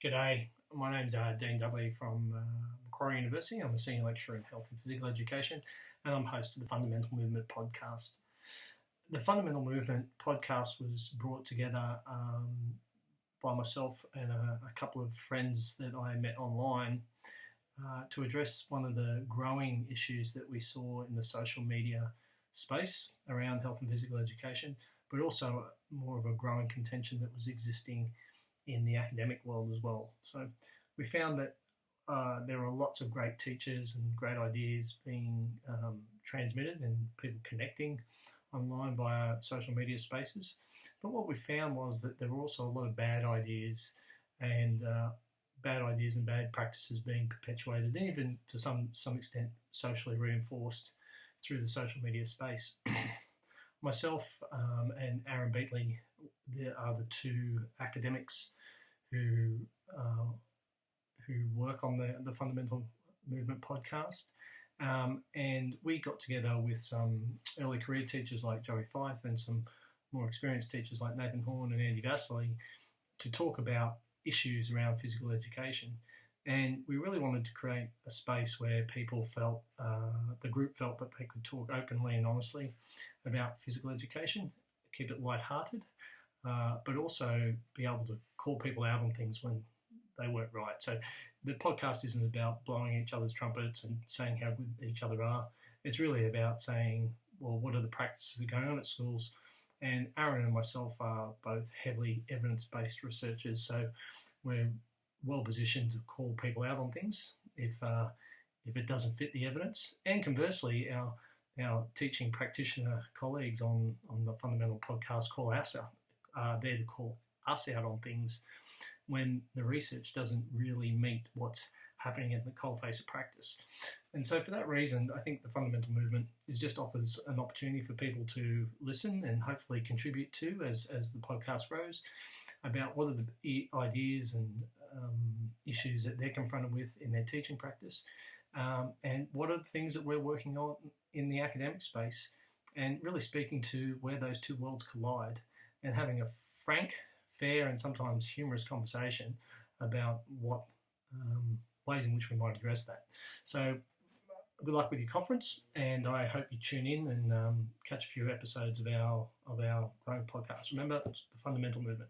G'day, my name's Dean Dudley from Macquarie University. I'm a senior lecturer in health and physical education, and I'm host of the Fundamental Movement podcast. The Fundamental Movement podcast was brought together by myself and a couple of friends that I met online to address one of the growing issues that we saw in the social media space around health and physical education, but also more of a growing contention that was existing in the academic world as well. So we found that there are lots of great teachers and great ideas being transmitted and people connecting online via social media spaces. But what we found was that there were also a lot of bad ideas and bad practices being perpetuated, even to some extent socially reinforced through the social media space. Myself and Aaron Beatley are the two academics who work on the Fundamental Movement podcast. And we got together with some early career teachers like Joey Fife and some more experienced teachers like Nathan Horn and Andy Vasily to talk about issues around physical education. And we really wanted to create a space where people felt, the group felt that they could talk openly and honestly about physical education, keep it lighthearted, but also be able to call people out on things when they weren't right. So the podcast isn't about blowing each other's trumpets and saying how good each other are. It's really about saying, well, what are the practices that are going on at schools? And Aaron and myself are both heavily evidence-based researchers, so we're well positioned to call people out on things if it doesn't fit the evidence. And conversely, our teaching practitioner colleagues on the Fundamental podcast call us out, there to call us out on things when the research doesn't really meet what's happening in the coalface of practice. And so for that reason, I think the Fundamental Movement just offers an opportunity for people to listen and hopefully contribute to as the podcast grows about what are the ideas and issues that they're confronted with in their teaching practice, and what are the things that we're working on in the academic space, and really speaking to where those two worlds collide and having a frank, fair and sometimes humorous conversation about what ways in which we might address that. So good luck with your conference, and I hope you tune in and catch a few episodes of our growing podcast. Remember, it's the Fundamental Movement.